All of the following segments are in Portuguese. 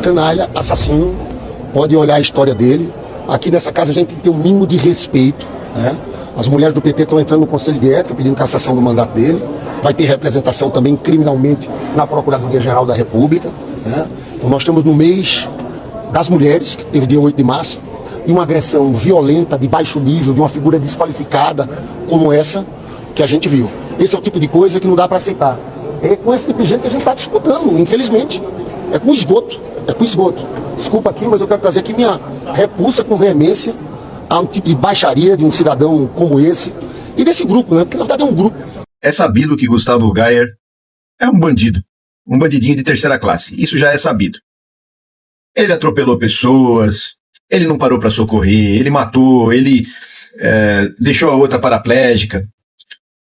canalha, assassino, pode olhar a história dele. Aqui nessa casa a gente tem que ter um mínimo de respeito, né? As mulheres do PT estão entrando no Conselho de Ética pedindo cassação do mandato dele. Vai ter representação também criminalmente na Procuradoria-Geral da República, né? Então nós estamos no mês das mulheres, que teve dia 8 de março, e uma agressão violenta, de baixo nível, de uma figura desqualificada como essa que a gente viu. Esse é o tipo de coisa que não dá para aceitar. É com esse tipo de gente que a gente está disputando, infelizmente. É com esgoto, é com esgoto. Desculpa aqui, mas eu quero trazer aqui minha repulsa com veemência a um tipo de baixaria de um cidadão como esse e desse grupo, né? Porque na verdade é um grupo. É sabido que Gustavo Gayer é um bandido, um bandidinho de terceira classe. Isso já é sabido. Ele atropelou pessoas, ele não parou para socorrer, ele matou, ele deixou a outra paraplégica.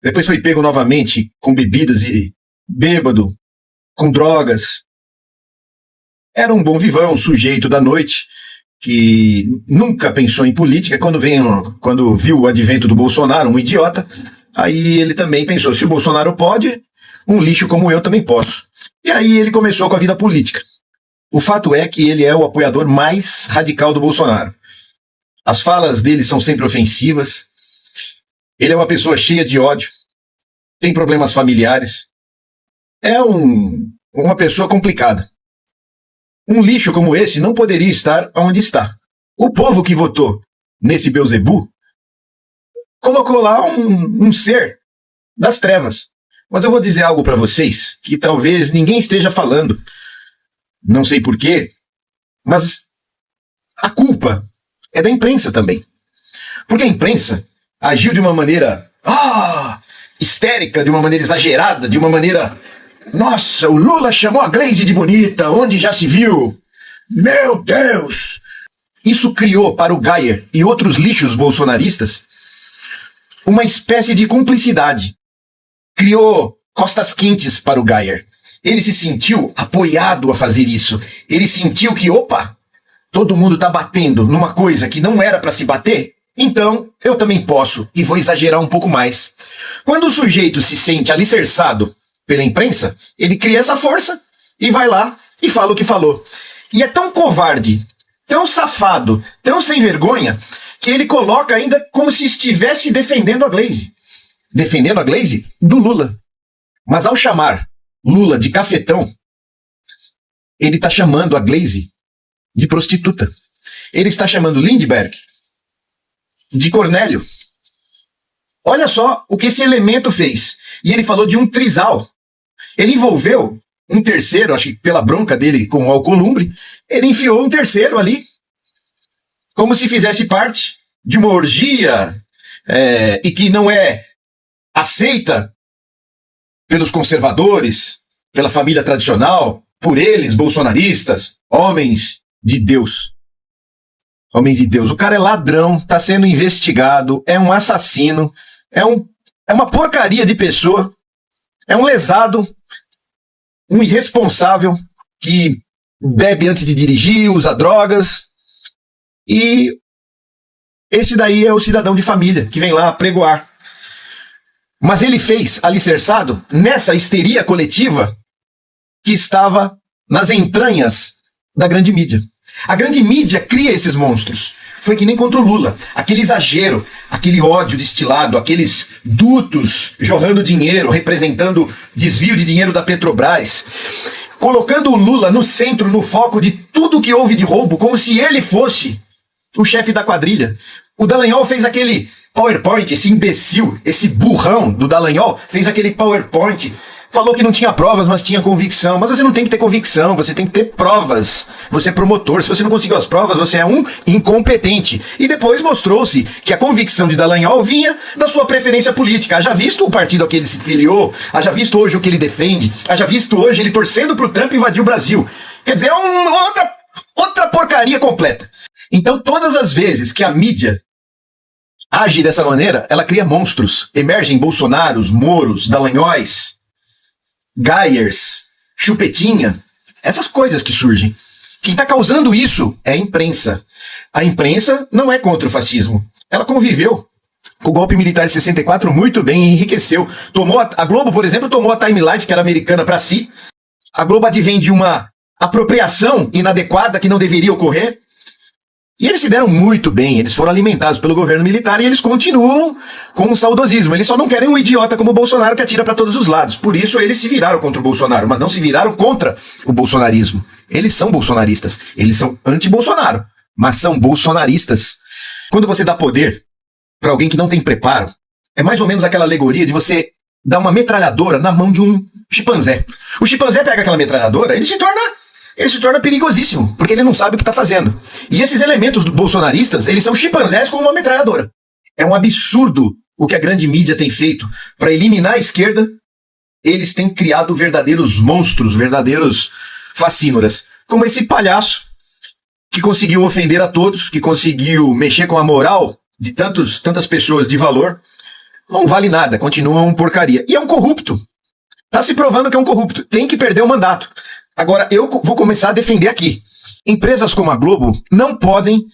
Depois foi pego novamente com bebidas e bêbado, com drogas. Era um bom vivão, um sujeito da noite, que nunca pensou em política. Quando viu o advento do Bolsonaro, um idiota, aí ele também pensou, se o Bolsonaro pode, um lixo como eu também posso. E aí ele começou com a vida política. O fato é que ele é o apoiador mais radical do Bolsonaro. As falas dele são sempre ofensivas. Ele é uma pessoa cheia de ódio, tem problemas familiares. É uma pessoa complicada. Um lixo como esse não poderia estar onde está. O povo que votou nesse Beelzebub colocou lá um ser das trevas. Mas eu vou dizer algo para vocês que talvez ninguém esteja falando. Não sei porquê, mas a culpa é da imprensa também. Porque a imprensa agiu de uma maneira histérica, de uma maneira exagerada, de uma maneira... Nossa, o Lula chamou a Gleisi de bonita, onde já se viu? Meu Deus! Isso criou para o Gayer e outros lixos bolsonaristas uma espécie de cumplicidade. Criou costas quentes para o Gayer. Ele se sentiu apoiado a fazer isso. Ele sentiu que, opa, todo mundo está batendo numa coisa que não era para se bater, então eu também posso e vou exagerar um pouco mais. Quando o sujeito se sente alicerçado pela imprensa, ele cria essa força e vai lá e fala o que falou. E é tão covarde, tão safado, tão sem vergonha, que ele coloca ainda como se estivesse defendendo a Gleisi. Defendendo a Gleisi do Lula. Mas ao chamar Lula de cafetão, ele está chamando a Gleisi de prostituta. Ele está chamando Lindbergh de Cornélio. Olha só o que esse elemento fez. E ele falou de um trisal. Ele envolveu um terceiro, acho que pela bronca dele com o Alcolumbre, ele enfiou um terceiro ali, como se fizesse parte de uma orgia e que não é aceita pelos conservadores, pela família tradicional, por eles, bolsonaristas, homens de Deus. Homens de Deus. O cara é ladrão, está sendo investigado, é um assassino, é uma porcaria de pessoa, é um lesado, um irresponsável que bebe antes de dirigir, usa drogas. E esse daí é o cidadão de família que vem lá pregoar. Mas ele fez alicerçado nessa histeria coletiva que estava nas entranhas da grande mídia. A grande mídia cria esses monstros. Foi que nem contra o Lula. Aquele exagero, aquele ódio destilado, aqueles dutos jorrando dinheiro, representando desvio de dinheiro da Petrobras, colocando o Lula no centro, no foco de tudo que houve de roubo, como se ele fosse o chefe da quadrilha. O Dallagnol fez aquele PowerPoint, esse imbecil, esse burrão do Dallagnol, fez aquele PowerPoint, falou que não tinha provas, mas tinha convicção. Mas você não tem que ter convicção, você tem que ter provas. Você é promotor, se você não conseguiu as provas, você é um incompetente. E depois mostrou-se que a convicção de Dallagnol vinha da sua preferência política. Haja visto o partido a que ele se filiou, haja visto hoje o que ele defende, haja visto hoje ele torcendo pro Trump invadir o Brasil. Quer dizer, é outra porcaria completa. Então, todas as vezes que a mídia age dessa maneira, ela cria monstros. Emergem Bolsonaros, Moros, Dallagnóis, Gayers, Chupetinha, essas coisas que surgem. Quem está causando isso é a imprensa. A imprensa não é contra o fascismo. Ela conviveu com o golpe militar de 64 muito bem e enriqueceu. A Globo, por exemplo, tomou a Time Life, que era americana, para si. A Globo advém de uma apropriação inadequada que não deveria ocorrer. E eles se deram muito bem, eles foram alimentados pelo governo militar e eles continuam com um saudosismo. Eles só não querem um idiota como o Bolsonaro que atira para todos os lados. Por isso eles se viraram contra o Bolsonaro, mas não se viraram contra o bolsonarismo. Eles são bolsonaristas, eles são anti-Bolsonaro, mas são bolsonaristas. Quando você dá poder para alguém que não tem preparo, é mais ou menos aquela alegoria de você dar uma metralhadora na mão de um chimpanzé. O chimpanzé pega aquela metralhadora, ele se torna perigosíssimo, porque ele não sabe o que está fazendo. E esses elementos bolsonaristas, eles são chimpanzés com uma metralhadora. É um absurdo o que a grande mídia tem feito para eliminar a esquerda. Eles têm criado verdadeiros monstros, verdadeiros facínoras, como esse palhaço que conseguiu ofender a todos, que conseguiu mexer com a moral de tantas pessoas de valor. Não vale nada, continua uma porcaria. E é um corrupto. Está se provando que é um corrupto. Tem que perder o mandato. Agora, eu vou começar a defender aqui. Empresas como a Globo não podem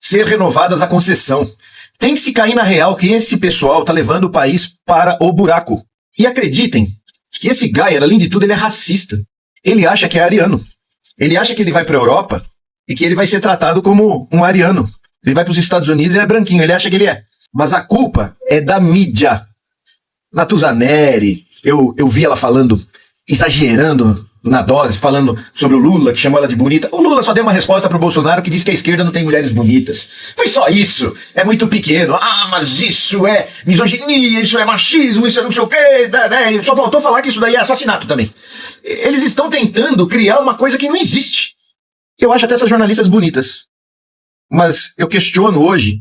ser renovadas a concessão. Tem que se cair na real que esse pessoal está levando o país para o buraco. E acreditem que esse Geyer, além de tudo, ele é racista. Ele acha que é ariano. Ele acha que ele vai para a Europa e que ele vai ser tratado como um ariano. Ele vai para os Estados Unidos e é branquinho. Ele acha que ele é. Mas a culpa é da mídia. Natuzaneri, eu vi ela falando, exagerando na dose, falando sobre o Lula, que chamou ela de bonita. O Lula só deu uma resposta pro Bolsonaro que disse que a esquerda não tem mulheres bonitas. Foi só isso. É muito pequeno. Ah, mas isso é misoginia, isso é machismo, isso é não sei o quê. Só faltou falar que isso daí é assassinato também. Eles estão tentando criar uma coisa que não existe. Eu acho até essas jornalistas bonitas. Mas eu questiono hoje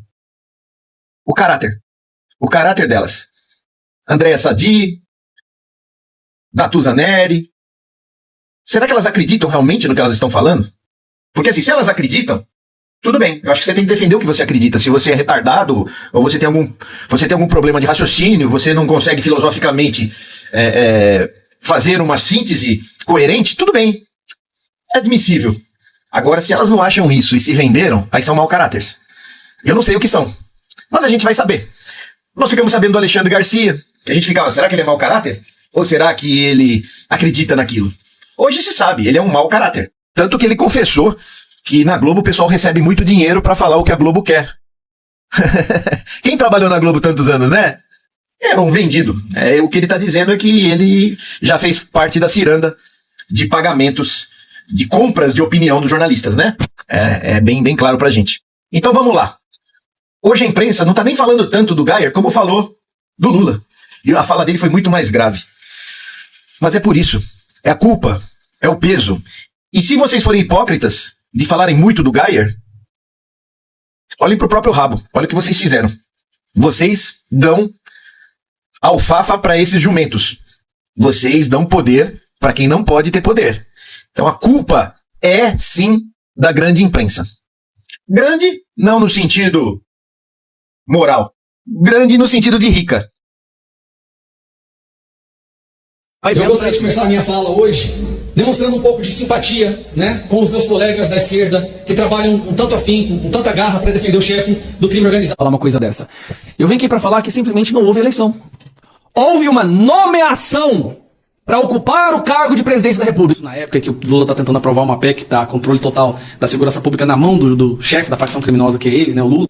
o caráter delas. Andréa Sadi, Natuzaneri. Será que elas acreditam realmente no que elas estão falando? Porque assim, se elas acreditam, tudo bem. Eu acho que você tem que defender o que você acredita. Se você é retardado, ou você tem algum problema de raciocínio, você não consegue filosoficamente fazer uma síntese coerente, tudo bem. É admissível. Agora, se elas não acham isso e se venderam, aí são mau caráteres. Eu não sei o que são, mas a gente vai saber. Nós ficamos sabendo do Alexandre Garcia, que a gente ficava, será que ele é mau caráter? Ou será que ele acredita naquilo? Hoje se sabe, ele é um mau caráter. Tanto que ele confessou que na Globo o pessoal recebe muito dinheiro pra falar o que a Globo quer. Quem trabalhou na Globo tantos anos, né? É um vendido. O que ele tá dizendo é que ele já fez parte da ciranda de pagamentos, de compras de opinião dos jornalistas, né? É bem claro pra gente. Então vamos lá. Hoje a imprensa não tá nem falando tanto do Geyer como falou do Lula. E a fala dele foi muito mais grave. Mas é por isso. É a culpa. É o peso. E se vocês forem hipócritas de falarem muito do Geyer, olhem pro próprio rabo. Olha o que vocês fizeram. Vocês dão alfafa para esses jumentos. Vocês dão poder para quem não pode ter poder. Então a culpa é, sim, da grande imprensa. Grande, não no sentido moral. Grande no sentido de rica. Eu gostaria de começar a minha fala hoje demonstrando um pouco de simpatia, né, com os meus colegas da esquerda que trabalham com tanto afinco, com tanta garra para defender o chefe do crime organizado. Falar uma coisa dessa. Eu venho aqui para falar que simplesmente não houve eleição. Houve uma nomeação para ocupar o cargo de presidência da República. Na época que o Lula está tentando aprovar uma PEC que dá controle total da segurança pública na mão do chefe da facção criminosa, que é ele, né, o Lula.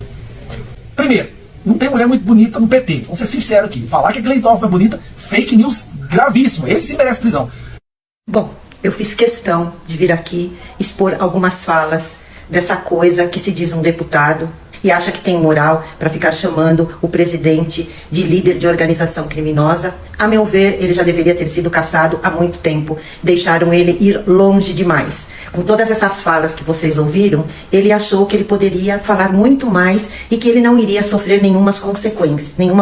Primeiro, não tem mulher muito bonita no PT. Vamos ser sincero aqui. Falar que a Gleisi Hoffmann é bonita, fake news gravíssimo. Esse sim merece prisão. Bom, eu fiz questão de vir aqui expor algumas falas dessa coisa que se diz um deputado e acha que tem moral para ficar chamando o presidente de líder de organização criminosa. A meu ver, ele já deveria ter sido cassado há muito tempo. Deixaram ele ir longe demais. Com todas essas falas que vocês ouviram, ele achou que ele poderia falar muito mais e que ele não iria sofrer nenhuma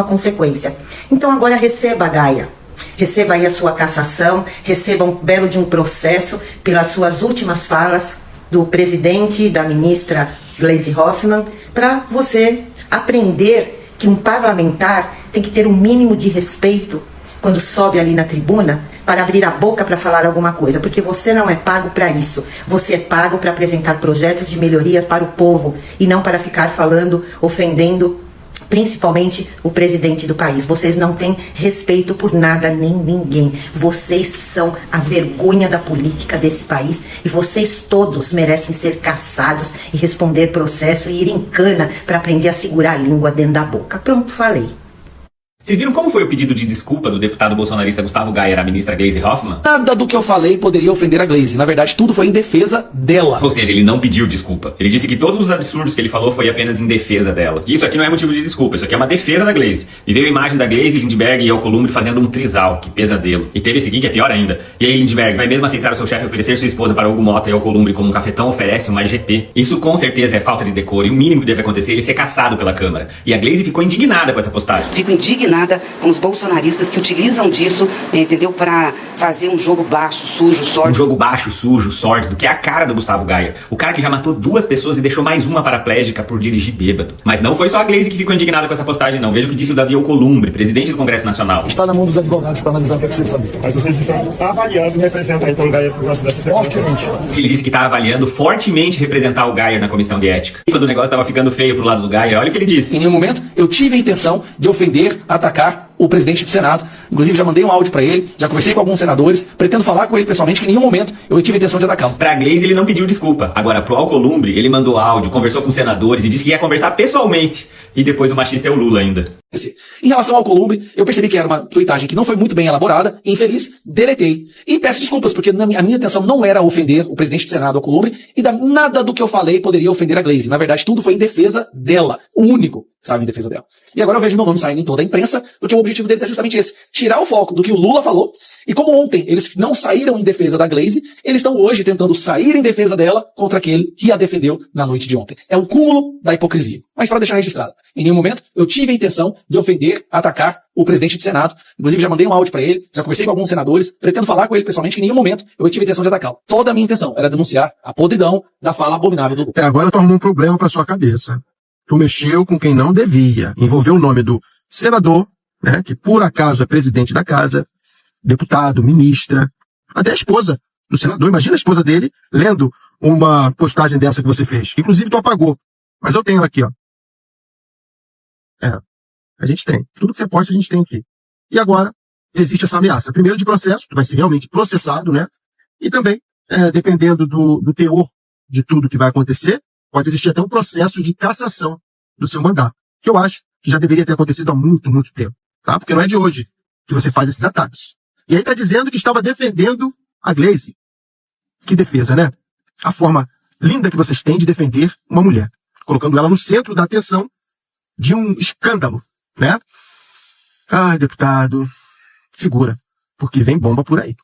consequência. Então agora receba, Gaia. Receba aí a sua cassação, receba um belo de um processo pelas suas últimas falas do presidente e da ministra Gleisi Hoffmann, para você aprender que um parlamentar tem que ter um mínimo de respeito quando sobe ali na tribuna para abrir a boca para falar alguma coisa, porque você não é pago para isso. Você é pago para apresentar projetos de melhoria para o povo e não para ficar falando, ofendendo principalmente o presidente do país. Vocês não têm respeito por nada nem ninguém. Vocês são a vergonha da política desse país e vocês todos merecem ser caçados e responder processo e ir em cana para aprender a segurar a língua dentro da boca. Pronto, falei. Vocês viram como foi o pedido de desculpa do deputado bolsonarista Gustavo Gayer à ministra Gleisi Hoffmann? Nada do que eu falei poderia ofender a Gleisi. Na verdade, tudo foi em defesa dela. Ou seja, ele não pediu desculpa. Ele disse que todos os absurdos que ele falou foi apenas em defesa dela. Que isso aqui não é motivo de desculpa, isso aqui é uma defesa da Gleisi. E veio a imagem da Gleisi, Lindbergh e Alcolumbre fazendo um trisal. Que pesadelo. E teve esse aqui que é pior ainda. E aí, Lindbergh, vai mesmo aceitar o seu chefe oferecer sua esposa para Hugo Mota e Alcolumbre como um cafetão oferece uma GP? Isso com certeza é falta de decoro. E o mínimo que deve acontecer é ele ser caçado pela Câmara. E a Gleisi ficou indignada com essa postagem. Fico indignada com os bolsonaristas que utilizam disso, entendeu? Para fazer um jogo baixo, sujo, sórdido. Um jogo baixo, sujo, sórdido, que é a cara do Gustavo Gayer. O cara que já matou 2 pessoas e deixou mais uma paraplégica por dirigir bêbado. Mas não foi só a Gleisi que ficou indignada com essa postagem, não. Veja o que disse o Davi Alcolumbre, presidente do Congresso Nacional. Está na mão dos advogados para analisar o que é preciso fazer. Mas vocês estão avaliando representar então o Gayer por causa dessa sequência? Ele disse que está avaliando fortemente representar o Gayer na comissão de ética. E quando o negócio estava ficando feio pro lado do Gayer, olha o que ele disse. Em nenhum momento eu tive a intenção de ofender, atacar o presidente do Senado. Inclusive, já mandei um áudio para ele, já conversei com alguns senadores, pretendo falar com ele pessoalmente, que em nenhum momento eu tive a intenção de atacá-lo. Pra Gleisi, ele não pediu desculpa. Agora, pro Alcolumbre, ele mandou áudio, conversou com senadores e disse que ia conversar pessoalmente. E depois o machista é o Lula ainda. Em relação ao Alcolumbre, eu percebi que era uma tuitagem que não foi muito bem elaborada, infeliz, deletei. E peço desculpas, porque a minha intenção não era ofender o presidente do Senado, Alcolumbre, e nada do que eu falei poderia ofender a Gleisi. Na verdade, tudo foi em defesa dela. O único saiu em defesa dela. E agora eu vejo meu nome saindo em toda a imprensa, porque o objetivo deles é justamente esse. Tirar o foco do que o Lula falou, e como ontem eles não saíram em defesa da Gleisi, eles estão hoje tentando sair em defesa dela contra aquele que a defendeu na noite de ontem. É o cúmulo da hipocrisia. Mas para deixar registrado, em nenhum momento eu tive a intenção de ofender, atacar o presidente do Senado. Inclusive já mandei um áudio para ele, já conversei com alguns senadores, pretendo falar com ele pessoalmente, que em nenhum momento eu tive a intenção de atacá-lo. Toda a minha intenção era denunciar a podridão da fala abominável do Lula. Agora tu arrumou um problema para sua cabeça. Tu mexeu com quem não devia. Envolveu o nome do senador, né, que por acaso é presidente da casa, deputado, ministra, até a esposa do senador. Imagina a esposa dele lendo uma postagem dessa que você fez. Inclusive tu apagou. Mas eu tenho ela aqui, ó. A gente tem. Tudo que você posta a gente tem aqui. E agora existe essa ameaça. Primeiro de processo, tu vai ser realmente processado, né? E também, dependendo do teor de tudo que vai acontecer, pode existir até um processo de cassação do seu mandato, que eu acho que já deveria ter acontecido há muito, muito tempo, tá? Porque não é de hoje que você faz esses ataques. E aí tá dizendo que estava defendendo a Gleisi. Que defesa, né? A forma linda que vocês têm de defender uma mulher, colocando ela no centro da atenção de um escândalo, né? Ai, deputado, segura, porque vem bomba por aí.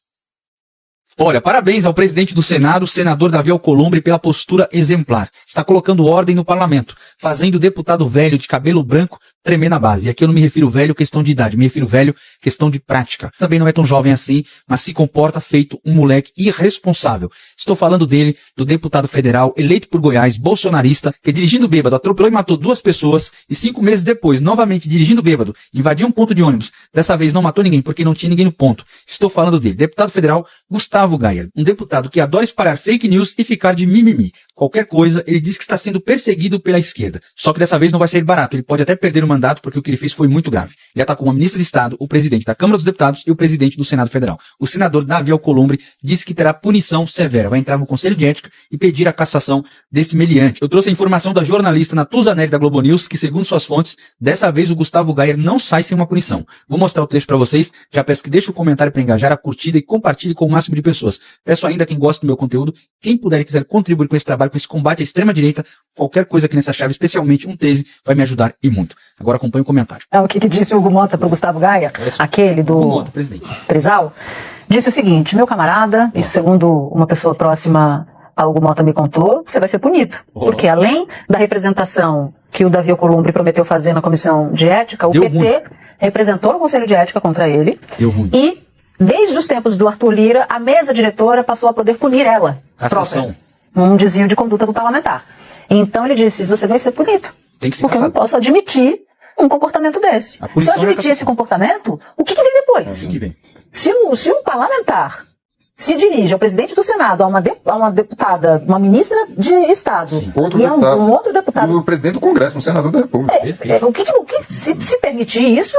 Olha, parabéns ao presidente do Senado, o senador Davi Alcolumbre, pela postura exemplar. Está colocando ordem no parlamento, fazendo o deputado velho de cabelo branco tremer na base. E aqui eu não me refiro velho questão de idade, me refiro velho questão de prática. Também não é tão jovem assim, mas se comporta feito um moleque irresponsável. Estou falando dele, do deputado federal eleito por Goiás, bolsonarista, que dirigindo bêbado atropelou e matou 2 pessoas e 5 meses depois, novamente dirigindo bêbado, invadiu um ponto de ônibus. Dessa vez não matou ninguém porque não tinha ninguém no ponto. Estou falando dele, deputado federal Gustavo Gayer, um deputado que adora espalhar fake news e ficar de mimimi. Qualquer coisa, ele diz que está sendo perseguido pela esquerda. Só que dessa vez não vai sair barato, ele pode até perder o mandato porque o que ele fez foi muito grave. Ele atacou uma ministra de Estado, o presidente da Câmara dos Deputados e o presidente do Senado Federal. O senador Davi Alcolumbre disse que terá punição severa, vai entrar no Conselho de Ética e pedir a cassação desse meliante. Eu trouxe a informação da jornalista Natuzanelli da Globo News que, segundo suas fontes, dessa vez o Gustavo Gayer não sai sem uma punição. Vou mostrar o trecho para vocês, já peço que deixe o comentário para engajar, a curtida e compartilhe com o máximo de pessoas. Peço ainda a quem gosta do meu conteúdo, quem puder e quiser contribuir com esse trabalho, com esse combate à extrema-direita, qualquer coisa aqui nessa chave, especialmente um tese, vai me ajudar e muito. Agora acompanhe o comentário. O que disse o Hugo Mota para o Gustavo Gayer, aquele do Mota, presidente. Trisal, disse o seguinte: meu camarada, isso segundo uma pessoa próxima a Hugo Mota me contou, você vai ser punido. Porque além da representação que o Davi Alcolumbre prometeu fazer na comissão de ética, o PT representou no Conselho de Ética contra ele. Deu ruim. E, desde os tempos do Arthur Lira, a mesa diretora passou a poder punir ela. Cassação. Um desvio de conduta do parlamentar. Então ele disse, você vai ser punido. Tem que ser porque eu não posso admitir um comportamento desse. Se eu admitir esse comportamento, o que vem depois? O que vem? Se um parlamentar se dirige ao presidente do Senado, a uma deputada, uma ministra de Estado, e a um outro deputado... O presidente do Congresso, um senador da República. Se permitir isso,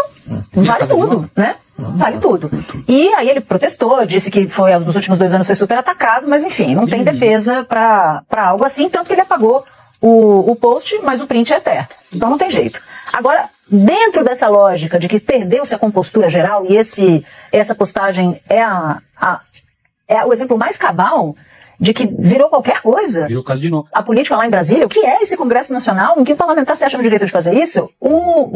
vale tudo, né? Vale tudo. E aí ele protestou, disse que nos últimos 2 anos foi super atacado, mas enfim, não tem defesa para algo assim, tanto que ele apagou o post, mas o print é eterno. Então não tem jeito. Agora, dentro dessa lógica de que perdeu-se a compostura geral, e essa postagem é o exemplo mais cabal de que virou qualquer coisa. Virou caso de novo. A política lá em Brasília, o que é esse Congresso Nacional? Em que o parlamentar se acha no direito de fazer isso? O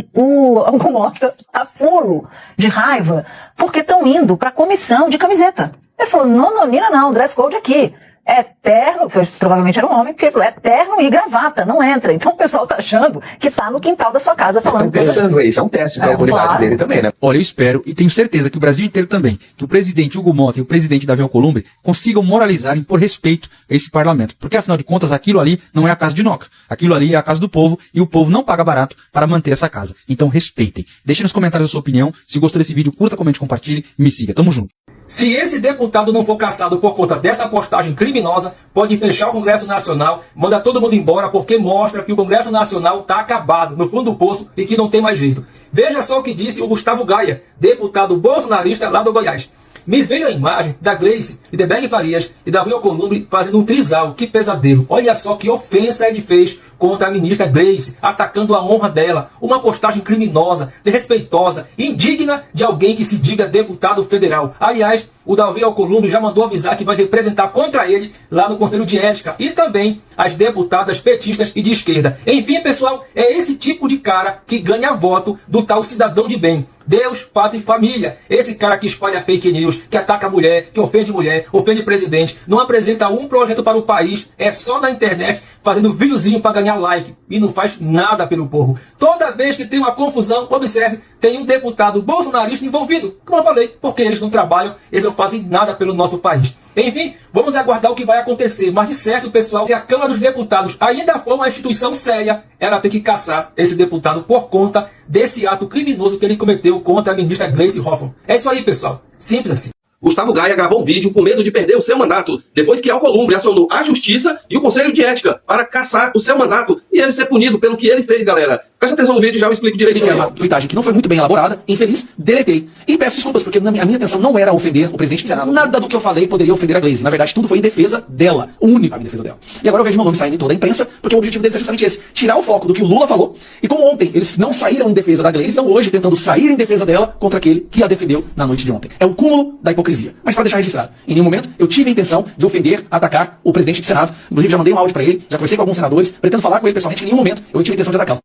Mota tá fulo de raiva porque estão indo para a comissão de camiseta. Ele falou, não, dress code aqui. É terno, provavelmente era um homem, porque ele falou, é terno e gravata, não entra. Então o pessoal tá achando que tá no quintal da sua casa falando. Tá testando isso, é um teste da autoridade dele também, né? Olha, eu espero e tenho certeza que o Brasil inteiro também, que o presidente Hugo Mota e o presidente Davi Alcolumbre consigam moralizar e por respeito a esse parlamento. Porque afinal de contas, aquilo ali não é a casa de Noca. Aquilo ali é a casa do povo e o povo não paga barato para manter essa casa. Então respeitem. Deixe nos comentários a sua opinião. Se gostou desse vídeo, curta, comente, compartilhe e me siga. Tamo junto. Se esse deputado não for caçado por conta dessa postagem criminosa, pode fechar o Congresso Nacional, manda todo mundo embora, porque mostra que o Congresso Nacional está acabado, no fundo do poço, e que não tem mais jeito. Veja só o que disse o Gustavo Gaia, deputado bolsonarista lá do Goiás. Me veio a imagem da Gleice, Lindenberg Farias e Davi Alcolumbre fazendo um trisal. Que pesadelo. Olha só que ofensa ele fez contra a ministra Gleice, atacando a honra dela. Uma postagem criminosa, desrespeitosa, indigna de alguém que se diga deputado federal. Aliás, o Davi Alcolumbre já mandou avisar que vai representar contra ele lá no Conselho de Ética e também as deputadas petistas e de esquerda. Enfim, pessoal, é esse tipo de cara que ganha voto do tal cidadão de bem. Deus, pátria e família. Esse cara que espalha fake news, que ataca a mulher, que ofende presidente, não apresenta um projeto para o país, é só na internet fazendo videozinho para ganhar like e não faz nada pelo povo. Toda vez que tem uma confusão, observe, tem um deputado bolsonarista envolvido. Como eu falei, porque eles não trabalham, eles não fazem nada pelo nosso país. Enfim, vamos aguardar o que vai acontecer. Mas de certo, pessoal, se a Câmara dos Deputados ainda for uma instituição séria, ela tem que caçar esse deputado por conta desse ato criminoso que ele cometeu contra a ministra Gleice Hoffmann. É isso aí, pessoal. Simples assim. Gustavo Gaia gravou um vídeo com medo de perder o seu mandato, depois que Alcolumbre acionou a Justiça e o Conselho de Ética para caçar o seu mandato e ele ser punido pelo que ele fez, galera. Presta atenção no vídeo e já eu explico direitinho. Uma tuitagem que não foi muito bem elaborada, infeliz, deletei. E peço desculpas, porque a minha intenção não era ofender o presidente do Senado. Nada do que eu falei poderia ofender a Gleice. Na verdade, tudo foi em defesa dela. Única em defesa dela. E agora eu vejo meu nome saindo em toda a imprensa, porque o objetivo deles é justamente esse. Tirar o foco do que o Lula falou. E como ontem eles não saíram em defesa da Gleice, estão hoje tentando sair em defesa dela contra aquele que a defendeu na noite de ontem. É o cúmulo da hipocrisia. Mas para deixar registrado, em nenhum momento eu tive a intenção de ofender, atacar o presidente do Senado. Inclusive já mandei um áudio para ele, já conversei com alguns senadores, pretendo falar com ele pessoalmente, em nenhum momento eu tive a intenção de atacá-lo.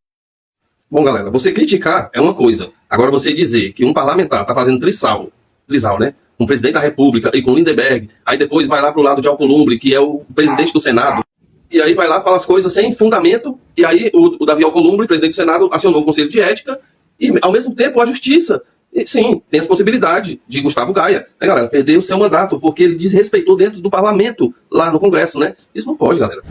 Bom, galera, você criticar é uma coisa. Agora você dizer que um parlamentar está fazendo trisal, né? Com o presidente da República e com o Lindenberg, aí depois vai lá pro lado de Alcolumbre, que é o presidente do Senado, e aí vai lá, fala as coisas sem fundamento, e aí o Davi Alcolumbre, presidente do Senado, acionou o Conselho de Ética, e ao mesmo tempo a Justiça. E, sim, tem essa possibilidade de Gustavo Gaia, né, galera, perder o seu mandato, porque ele desrespeitou dentro do parlamento, lá no Congresso, né? Isso não pode, galera.